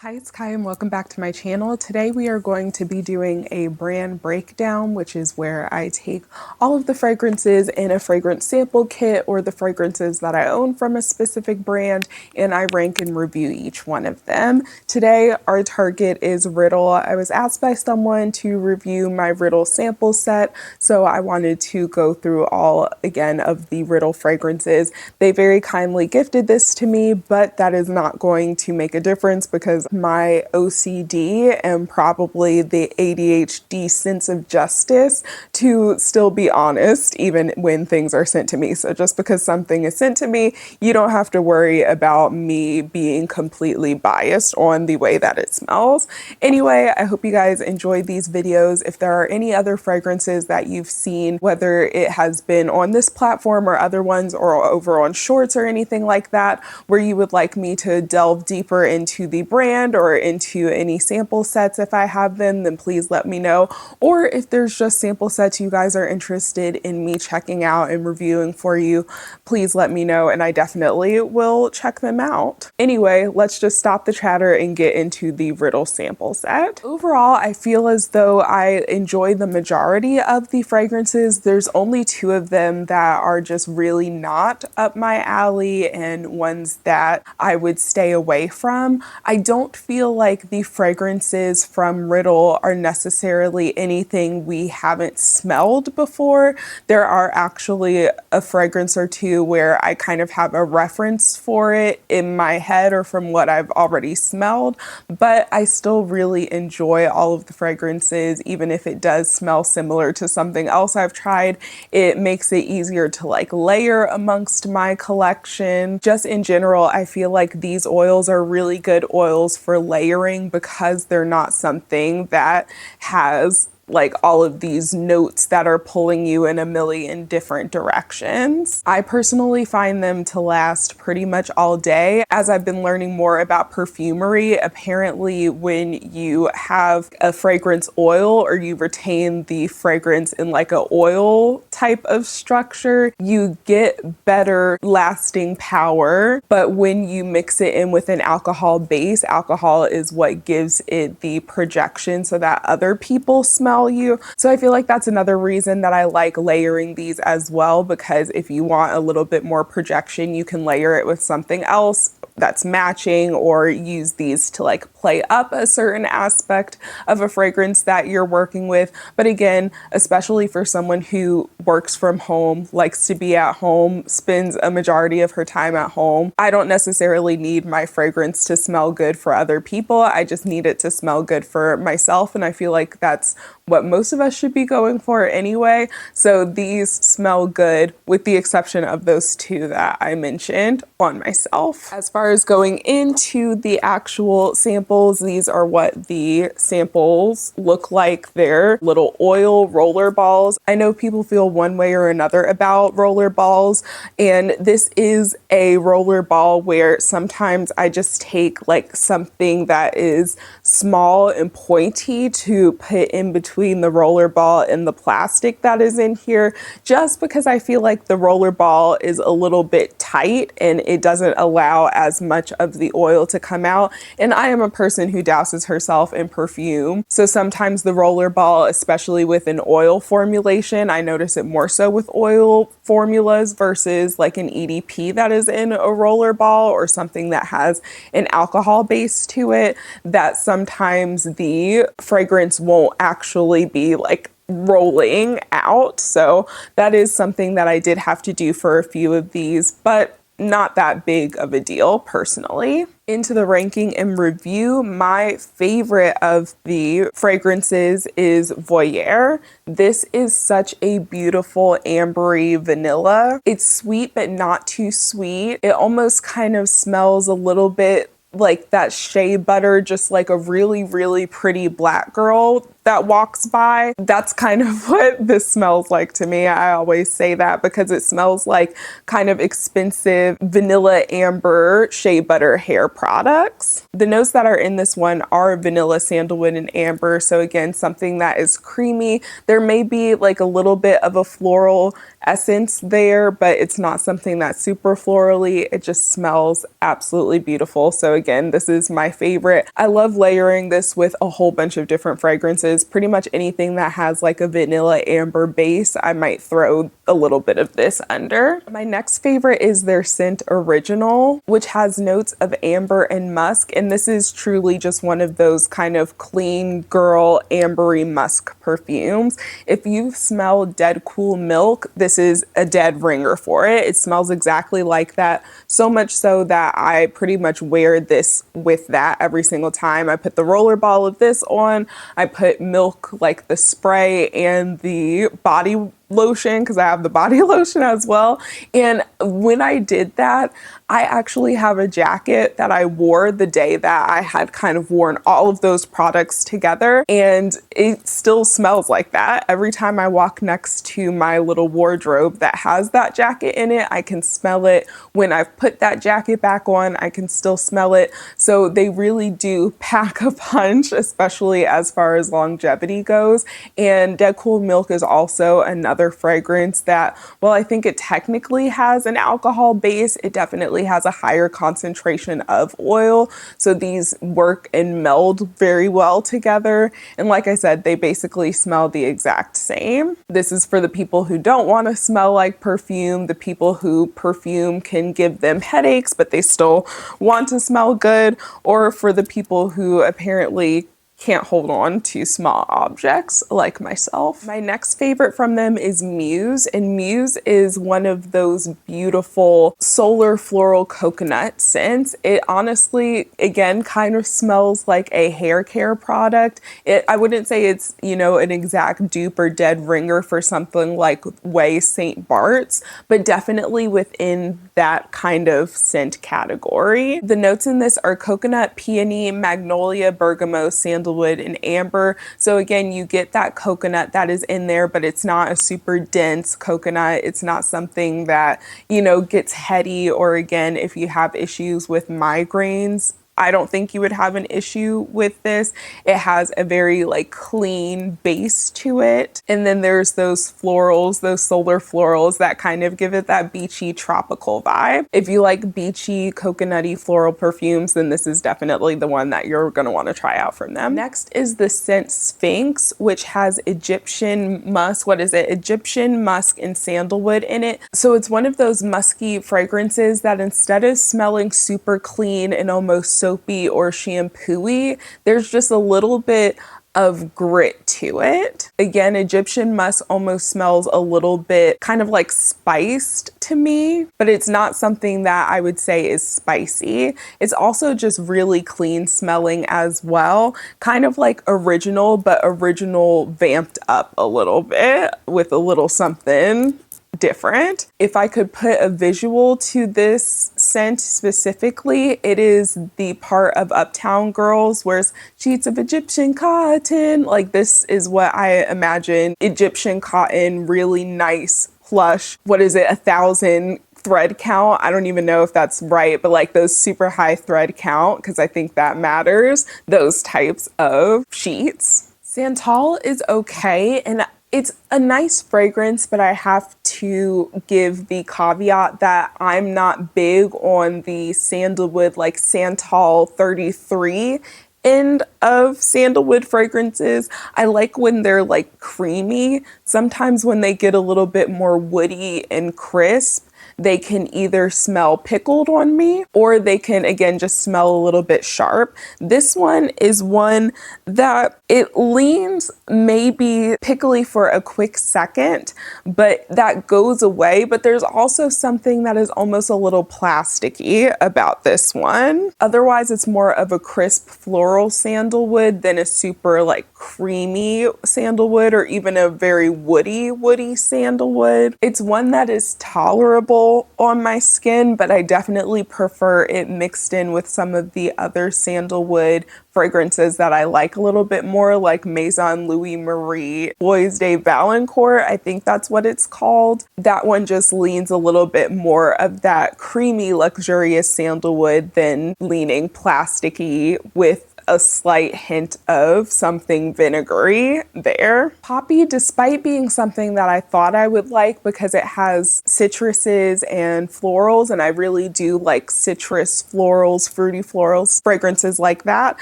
Hi, it's Kai and welcome back to my channel. Today we are going to be doing a brand breakdown, which is where I take all of the fragrances in a fragrance sample kit or the fragrances that I own from a specific brand, and I rank and review each one of them. Today our target is Riddle. I was asked by someone to review my Riddle sample set, so I wanted to go through all again of the Riddle fragrances. They very kindly gifted this to me, but that is not going to make a difference because my OCD and probably the ADHD sense of justice to still be honest even when things are sent to me. So just because something is sent to me, you don't have to worry about me being completely biased on the way that it smells. Anyway, I hope you guys enjoyed these videos. If there are any other fragrances that you've seen, whether it has been on this platform or other ones or over on shorts or anything like that, where you would like me to delve deeper into the brand or into any sample sets if I have them, then please let me know. Or if there's just sample sets you guys are interested in me checking out and reviewing for you, please let me know and I definitely will check them out. Anyway, let's just stop the chatter and get into the Riddle sample set. Overall, I feel as though I enjoy the majority of the fragrances. There's only two of them that are just really not up my alley and ones that I would stay away from. I don't feel like the fragrances from Riddle are necessarily anything we haven't smelled before. There are actually a fragrance or two where I kind of have a reference for it in my head or from what I've already smelled, but I still really enjoy all of the fragrances, even if it does smell similar to something else I've tried. It makes it easier to like layer amongst my collection. Just in general, I feel like these oils are really good oils for layering because they're not something that has like all of these notes that are pulling you in a million different directions. I personally find them to last pretty much all day. As I've been learning more about perfumery, apparently when you have a fragrance oil or you retain the fragrance in like a oil type of structure, you get better lasting power. But when you mix it in with an alcohol base, alcohol is what gives it the projection so that other people smell you. So I feel like that's another reason that I like layering these as well, because if you want a little bit more projection, you can layer it with something else that's matching or use these to like play up a certain aspect of a fragrance that you're working with. But again, especially for someone who works from home, likes to be at home, spends a majority of her time at home, I don't necessarily need my fragrance to smell good for other people. I just need it to smell good for myself. And I feel like that's what most of us should be going for anyway. So these smell good with the exception of those two that I mentioned on myself. As far as going into the actual samples, these are what the samples look like. They're little oil roller balls. I know people feel one way or another about roller balls, and this is a roller ball where sometimes I just take like something that is small and pointy to put in between the roller ball and the plastic that is in here, just because I feel like the roller ball is a little bit tight and it doesn't allow as much of the oil to come out. And I am a person who douses herself in perfume, so sometimes the roller ball, especially with an oil formulation, I notice it more so with oil formulas versus like an EDP that is in a roller ball or something that has an alcohol base to it, that sometimes the fragrance won't actually be like rolling out. So that is something that I did have to do for a few of these, but not that big of a deal personally. Into the ranking and review, my favorite of the fragrances is Voyeur. This is such a beautiful ambery vanilla. It's sweet but not too sweet. It almost kind of smells a little bit like that shea butter, just like a really, really pretty black girl that walks by. That's kind of what this smells like to me. I always say that because it smells like kind of expensive vanilla amber shea butter hair products. The notes that are in this one are vanilla, sandalwood, and amber. So again, something that is creamy. There may be like a little bit of a floral essence there, but it's not something that's super florally. It just smells absolutely beautiful. So again, this is my favorite. I love layering this with a whole bunch of different fragrances. Pretty much anything that has like a vanilla amber base, I might throw a little bit of this under. My next favorite is their scent Original, which has notes of amber and musk. And this is truly just one of those kind of clean girl ambery musk perfumes. If you smell Dead Cool Milk, this is a dead ringer for it. It smells exactly like that. So much so that I pretty much wear this with that every single time. I put the roller ball of this on. I put Milk, like the spray, and the body lotion, because I have the body lotion as well. And when I did that, I actually have a jacket that I wore the day that I had kind of worn all of those products together, and it still smells like that. Every time I walk next to my little wardrobe that has that jacket in it, I can smell it. When I've put that jacket back on, I can still smell it. So they really do pack a punch, especially as far as longevity goes. And Dead Cool Milk is also another fragrance that, well, I think it technically has an alcohol base, it definitely has a higher concentration of oil. So these work and meld very well together. And like I said, they basically smell the exact same. This is for the people who don't want to smell like perfume, the people who perfume can give them headaches, but they still want to smell good, or for the people who apparently can't hold on to small objects like myself. My next favorite from them is Muse, and Muse is one of those beautiful solar floral coconut scents. It honestly, again, kind of smells like a hair care product. I wouldn't say it's, you know, an exact dupe or dead ringer for something like Way St. Bart's, but definitely within that kind of scent category. The notes in this are coconut, peony, magnolia, bergamot, sandalwood, and amber. So again, you get that coconut that is in there, but it's not a super dense coconut. It's not something that, you know, gets heady, or again, if you have issues with migraines, I don't think you would have an issue with this. It has a very like clean base to it. And then there's those florals, those solar florals that kind of give it that beachy tropical vibe. If you like beachy, coconutty floral perfumes, then this is definitely the one that you're gonna wanna try out from them. Next is the scent Sphinx, which has Egyptian musk, Egyptian musk and sandalwood in it. So it's one of those musky fragrances that instead of smelling super clean and almost soapy or shampooy, there's just a little bit of grit to it. Again, Egyptian musk almost smells a little bit kind of like spiced to me, but it's not something that I would say is spicy. It's also just really clean smelling as well, kind of like Original, but Original vamped up a little bit with a little something different. If I could put a visual to this scent specifically, it is the part of Uptown Girls where it's sheets of Egyptian cotton. Like, this is what I imagine Egyptian cotton, really nice, plush, 1,000 thread count. I don't even know if that's right, but like those super high thread count, because I think that matters, those types of sheets. Santal is okay, and it's a nice fragrance, but I have to give the caveat that I'm not big on the sandalwood, like Santal 33 end of sandalwood fragrances. I like when they're like creamy. Sometimes when they get a little bit more woody and crisp, they can either smell pickled on me, or they can, again, just smell a little bit sharp. This one is one that it leans maybe pickly for a quick second, but that goes away. But there's also something that is almost a little plasticky about this one. Otherwise, it's more of a crisp floral sandalwood than a super like creamy sandalwood, or even a very woody sandalwood. It's one that is tolerable on my skin, but I definitely prefer it mixed in with some of the other sandalwood fragrances that I like a little bit more, like Maison Louis Marie Bois de Valancourt, I think that's what it's called. That one just leans a little bit more of that creamy, luxurious sandalwood than leaning plasticky with a slight hint of something vinegary there. Poppy, despite being something that I thought I would like because it has citruses and florals, and I really do like citrus florals, fruity florals, fragrances like that,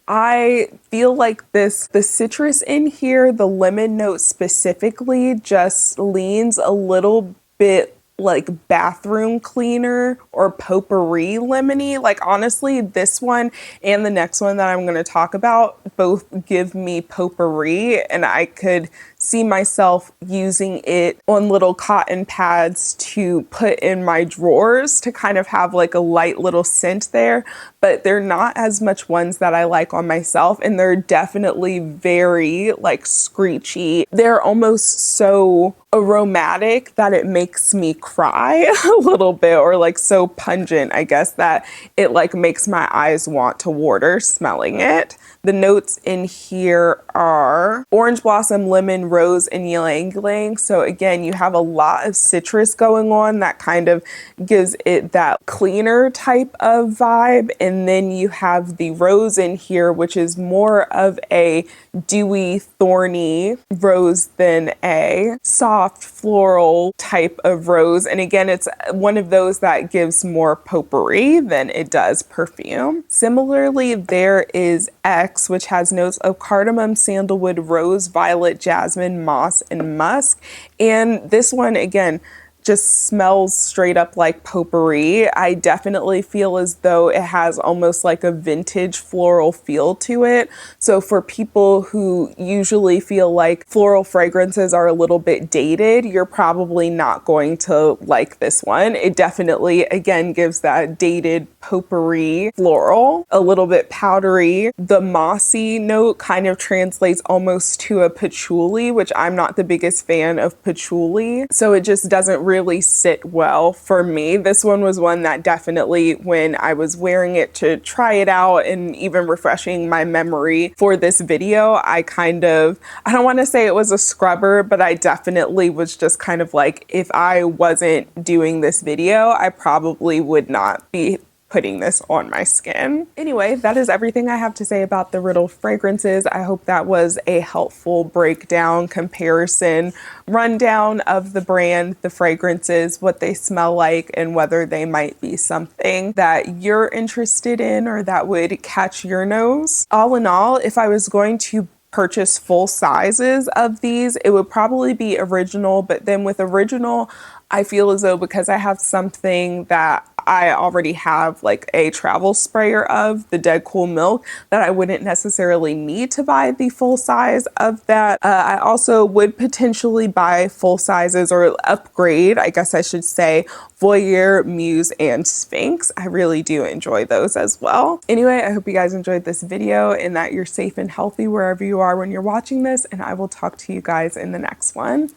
I feel like the citrus in here, the lemon note specifically, just leans a little bit like bathroom cleaner or potpourri lemony. Like honestly, this one and the next one that I'm going to talk about both give me potpourri, and I could see myself using it on little cotton pads to put in my drawers to kind of have like a light little scent there, but they're not as much ones that I like on myself, and they're definitely very like screechy. They're almost so aromatic that it makes me cry a little bit, or like so pungent, I guess, that it like makes my eyes want to water smelling it. The notes in here are orange blossom, lemon, rose, and ylang ylang. So again, you have a lot of citrus going on that kind of gives it that cleaner type of vibe. And then you have the rose in here, which is more of a dewy, thorny rose than a soft floral type of rose. And again, it's one of those that gives more potpourri than it does perfume. Similarly, there is X, which has notes of cardamom, sandalwood, rose, violet, jasmine, moss, and musk. And this one, again, just smells straight up like potpourri. I definitely feel as though it has almost like a vintage floral feel to it. So for people who usually feel like floral fragrances are a little bit dated, you're probably not going to like this one. It definitely, again, gives that dated potpourri floral, a little bit powdery. The mossy note kind of translates almost to a patchouli, which I'm not the biggest fan of patchouli. So it just doesn't really sit well for me. This one was one that definitely, when I was wearing it to try it out and even refreshing my memory for this video, I don't want to say it was a scrubber, but I definitely was just kind of like, if I wasn't doing this video, I probably would not be putting this on my skin. Anyway, that is everything I have to say about the Riddle fragrances. I hope that was a helpful breakdown, comparison, rundown of the brand, the fragrances, what they smell like, and whether they might be something that you're interested in or that would catch your nose. All in all, if I was going to purchase full sizes of these, it would probably be original, but then with original, I feel as though because I have something that I already have like a travel sprayer of, the Dead Cool Milk, that I wouldn't necessarily need to buy the full size of that. I also would potentially buy full sizes or upgrade, I guess I should say, Voyeur, Muse, and Sphinx. I really do enjoy those as well. Anyway, I hope you guys enjoyed this video and that you're safe and healthy wherever you are when you're watching this, and I will talk to you guys in the next one.